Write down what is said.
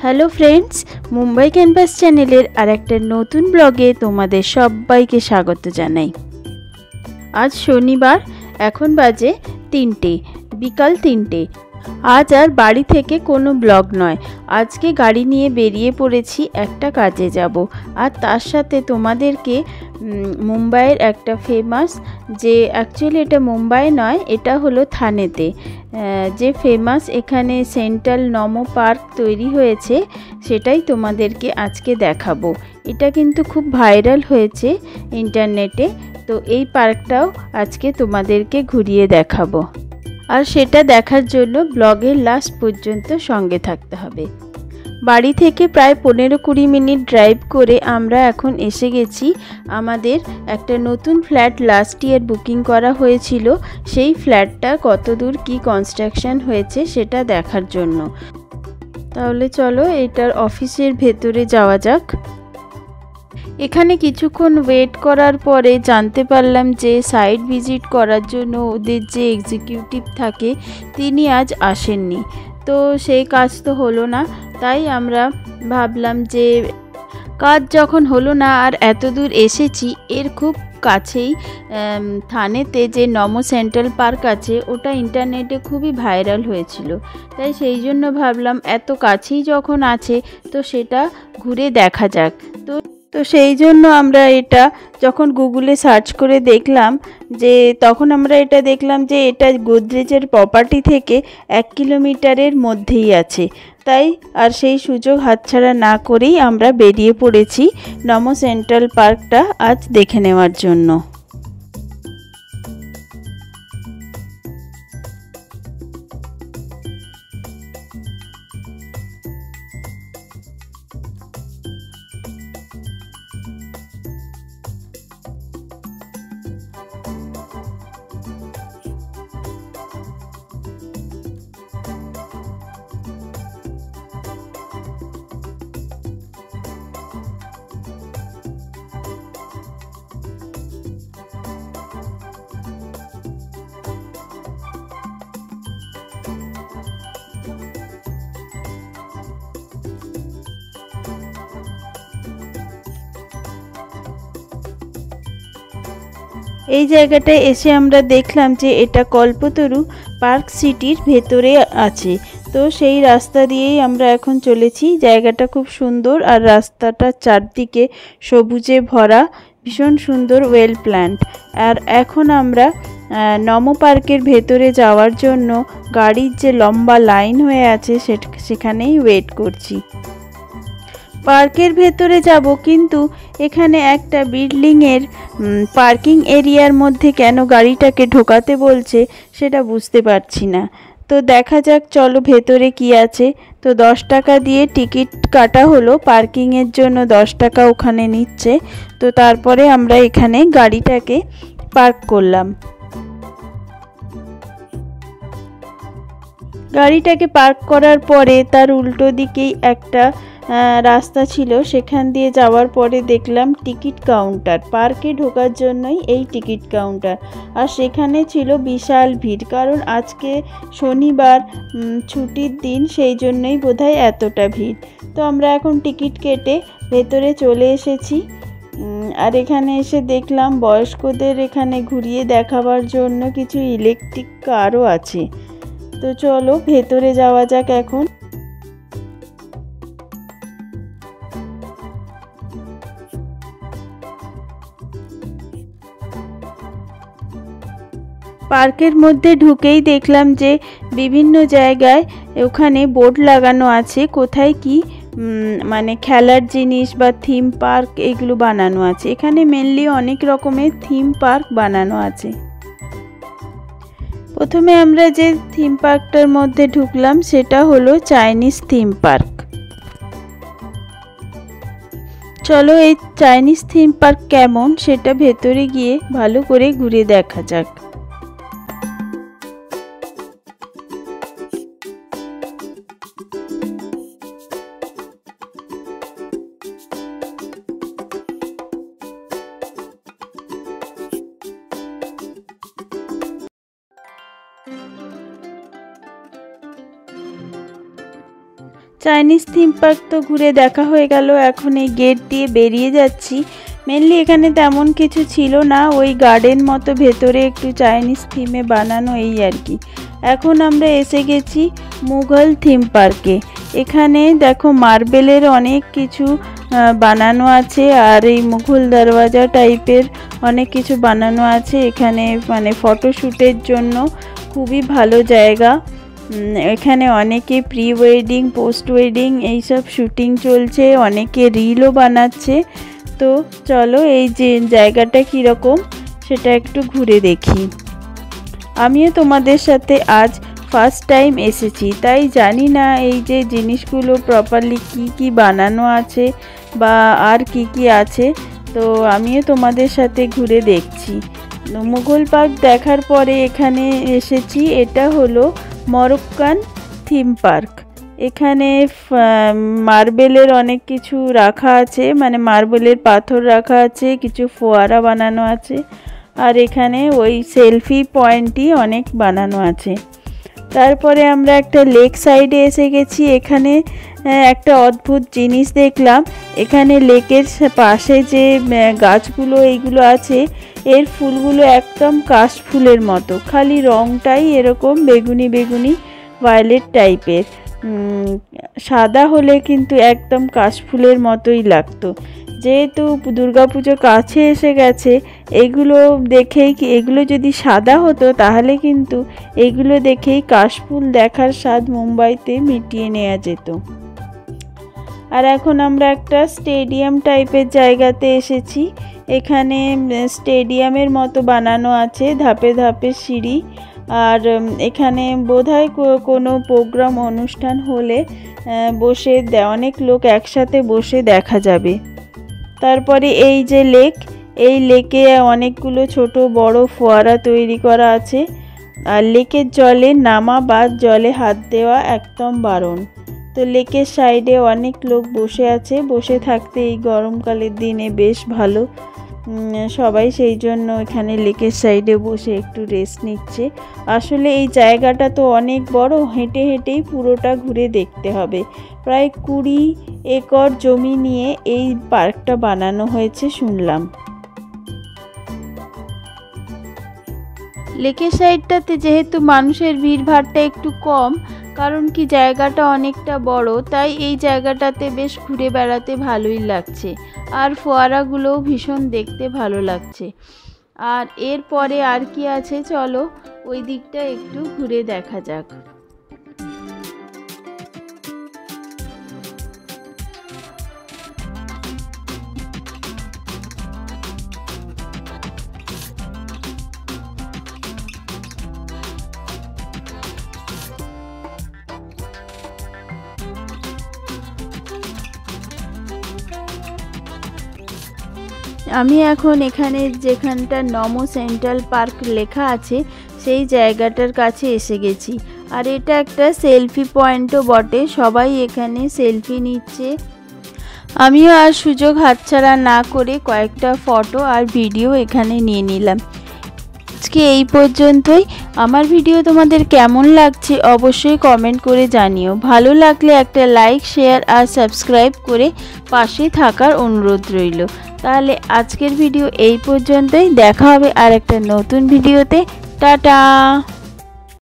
Hello friends, Mumbai campus চ্যানেলের আরেকটা নতুন ব্লগে তোমাদের সবাইকে স্বাগত জানাই। আজ শনিবার, এখন বাজে 3টে, বিকাল 3টে। আজ আর বাড়ি থেকে কোনো ব্লগ নয়, আজকে গাড়ি নিয়ে বেরিয়ে পড়েছি, একটা কাজে যাব। আর তার সাথে তোমাদেরকে মুম্বাইয়ের একটা ফেমাস, যে অ্যাকচুয়ালি এটা মুম্বাই নয়, এটা হলো থানেতে, যে ফেমাস এখানে সেন্ট্রাল নমো পার্ক তৈরি হয়েছে, সেটাই তোমাদেরকে আজকে দেখাবো। এটা কিন্তু খুব ভাইরাল হয়েছে ইন্টারনেটে, তো এই পার্কটাও আজকে তোমাদেরকে ঘুরিয়ে দেখাবো। আর সেটা দেখার জন্য ব্লগের লাস্ট পর্যন্ত সঙ্গে থাকতে হবে। বাড়ি থেকে প্রায় 15-20 মিনিট ড্রাইভ করে আমরা এখন এসে গেছি আমাদের একটা নতুন ফ্ল্যাট, লাস্ট ইয়ার বুকিং করা হয়েছিল, সেই ফ্ল্যাটটা কতদূর কি কনস্ট্রাকশন হয়েছে সেটা দেখার জন্য। তাহলে চলো এটার অফিসের ভেতরে যাওয়া যাক। এখানে কিছুক্ষণ ওয়েট করার পরে জানতে পারলাম যে সাইট ভিজিট করার জন্য ওদের যে এক্সিকিউটিভ থাকে তিনি আজ আসেননি, তো সেই কাজ তো হলো না। তাই আমরা ভাবলাম যে কাজ যখন হলো না আর এত দূর এসেছি, এর খুব কাছেই থানেতে যে নমো সেন্ট্রাল পার্ক আছে, ওটা ইন্টারনেটে খুবই ভাইরাল হয়েছিল, তাই সেই জন্য ভাবলাম এত কাছেই যখন আছে তো সেটা ঘুরে দেখা যাক। তো সেই জন্য আমরা এটা যখন গুগলে সার্চ করে দেখলাম, তখন আমরা এটা দেখলাম যে এটা গোদরেজের প্রপার্টি থেকে 1 কিলোমিটারের মধ্যেই আছে। তাই আর সেই সুযোগ হাতছাড়া না করেই আমরা বেরিয়ে পড়েছি নমো সেন্ট্রাল পার্কটা আজ দেখে নেওয়ার জন্য। এই জায়গাটায় এসে আমরা দেখলাম যে এটা কল্পতরু পার্ক সিটির ভেতরে আছে, তো সেই রাস্তা দিয়েই আমরা এখন চলেছি। জায়গাটা খুব সুন্দর আর রাস্তাটা চারদিকে সবুজে ভরা, ভীষণ সুন্দর, ওয়েল প্ল্যান্ড। আর এখন আমরা নমো পার্কের ভেতরে যাওয়ার জন্য গাড়ির যে লম্বা লাইন হয়ে আছে সেখানেই ওয়েট করছি। পার্কের ভেতরে যাব, কিন্তু এখানে একটা বিল্ডিংয়ের পার্কিং এরিয়ার মধ্যে কেন গাড়িটাকে ঢোকাতে বলছে সেটা বুঝতে পারছি না। তো দেখা যাক, চলো ভেতরে কি আছে। তো 10 টাকা দিয়ে টিকিট কাটা হলো, পার্কিংয়ের জন্য 10 টাকা ওখানে নিচ্ছে। তো তারপরে আমরা এখানে গাড়িটাকে পার্ক করলাম। গাড়িটাকে পার্ক করার পরে তার উল্টো দিকেই একটা রাস্তা ছিল, সেখান দিয়ে যাওয়ার পরে দেখলাম টিকিট কাউন্টার। পার্কে ঢোকার জন্যই এই টিকিট কাউন্টার, আর সেখানে ছিল বিশাল ভিড়, কারণ আজকে শনিবার, ছুটির দিন, সেই জন্যই বোধহয় এতটা ভিড়। তো আমরা এখন টিকিট কেটে ভেতরে চলে এসেছি। আর এখানে এসে দেখলাম বয়স্কদের এখানে ঘুরিয়ে দেখাবার জন্য কিছু ইলেকট্রিক কারও আছে। তো চলো ভেতরে যাওয়া যাক এখন। পার্কের মধ্যে ঢুকেই দেখলাম যে বিভিন্ন জায়গায় ওখানে বোর্ড লাগানো আছে, কোথায় কি মানে খেলার জিনিস বা থিম পার্ক এগুলো বানানো আছে। এখানে মেনলি অনেক রকমের থিম পার্ক বানানো আছে। প্রথমে আমরা যে থিম পার্কটার মধ্যে ঢুকলাম সেটা হলো চাইনিজ থিম পার্ক। চলো এই চাইনিজ থিম পার্ক কেমন সেটা ভেতরে গিয়ে ভালো করে ঘুরে দেখা যাক। চাইনিজ থিম পার্ক তো ঘুরে দেখা হয়ে গেল। এখন এই গেট দিয়ে বেরিয়ে যাচ্ছি। মেনলি এখানে তেমন কিছু ছিল না, ওই গার্ডেন মতো ভেতরে একটু চাইনিজ থিমে বানানো এই আর কি। এখন আমরা এসে গেছি মুঘল থিম পার্কে। এখানে দেখো মার্বেলের অনেক কিছু বানানো আছে, আর এই মুঘল দরওয়াজা টাইপের অনেক কিছু বানানো আছে। এখানে মানে ফটোশ্যুটের জন্য খুবই ভালো জায়গা। এখানে অনেকে প্রি ওয়েডিং, পোস্ট ওয়েডিং এইসব শুটিং চলছে, অনেকে রিলও বানাচ্ছে। তো চলো এই যে জায়গাটা কীরকম সেটা একটু ঘুরে দেখি। আমিও তোমাদের সাথে আজ ফার্স্ট টাইম এসেছি, তাই জানি না এই যে জিনিসগুলো প্রপারলি কি বানানো আছে বা আর কি আছে। তো আমিও তোমাদের সাথে ঘুরে দেখছি। মুঘল পার্ক দেখার পরে এখানে এসেছি। এটা হলো মরক্কান থিম পার্ক। এখানে মার্বেলের অনেক কিছু রাখা আছে, মানে মার্বেলের পাথর রাখা আছে, কিছু ফোয়ারা বানানো আছে, আর এখানে ওই সেলফি পয়েন্টই অনেক বানানো আছে। তারপরে আমরা একটা লেক সাইডে এসে গেছি। এখানে একটা অদ্ভুত জিনিস দেখলাম। এখানে লেকের পাশে যে গাছগুলো এইগুলো আছে, এর ফুলগুলো একদম কাশফুলের মতো, খালি রঙটাই এরকম বেগুনি বেগুনি ভায়োলেট টাইপের। সাদা হলে কিন্তু একদম কাশফুলের মতোই লাগতো। যেহেতু দুর্গাপুজো কাছে এসে গেছে, এগুলো যদি সাদা হতো তাহলে কিন্তু এগুলো দেখেই কাশফুল দেখার স্বাদ মুম্বাইতে মিটিয়ে নেওয়া যেত। আর এখন আমরা একটা স্টেডিয়াম টাইপের জায়গাতে এসেছি। এখানে স্টেডিয়ামের মতো বানানো আছে, ধাপে ধাপে সিঁড়ি। আর এখানে বোধহয় কোনো প্রোগ্রাম অনুষ্ঠান হলে বসে অনেক লোক একসাথে বসে দেখা যাবে। তারপরে এই যে লেক, এই লেকে অনেকগুলো ছোট বড় ফোয়ারা তৈরি করা আছে। আর লেকের জলে নামা বা জলে হাত দেওয়া একদম বারণ। তো লেকের সাইডে অনেক লোক বসে আছে, বসে থাকতে এই গরমকালের দিনে বেশ ভালো। সবাই সেই জন্য এখানে লেকের সাইডে বসে একটু রেস্ট নিচ্ছে। আসলে এই জায়গাটা তো অনেক বড়, হেঁটে হেঁটেই পুরোটা ঘুরে দেখতে হবে। প্রায় 20 একর জমি নিয়ে এই পার্কটা বানানো হয়েছে শুনলাম। লেকের সাইডটাতে যেহেতু মানুষের ভিড়ভাড়টা একটু কম, কারণ কি জায়গাটা অনেকটা বড়, তাই এই জায়গাটাতে বেশ ঘুরে বেড়াতে ভালোই লাগছে। আর ফোয়ারাগুলোও ভীষণ দেখতে ভালো লাগছে। আর এরপরে আর কি আছে চলো ওই দিকটা একটু ঘুরে দেখা যাক। আমি এখন এখানে যেখানটা নমো সেন্ট্রাল পার্ক লেখা আছে সেই জায়গাটার কাছে এসে গেছি। আর এটা একটা সেলফি পয়েন্টও বটে, সবাই এখানে সেলফি নিচ্ছে। আমিও আর সুযোগ হাতছাড়া না করে কয়েকটা ফটো আর ভিডিও এখানে নিয়ে নিলাম। আজকে এই পর্যন্তই। আমার ভিডিও তোমাদের কেমন লাগছে অবশ্যই কমেন্ট করে জানিও। ভালো লাগলে একটা লাইক, শেয়ার আর সাবস্ক্রাইব করে পাশে থাকার অনুরোধ রইল। তাহলে আজকের ভিডিও এই পর্যন্তই, দেখা হবে আর একটা নতুন ভিডিওতে। টাটা।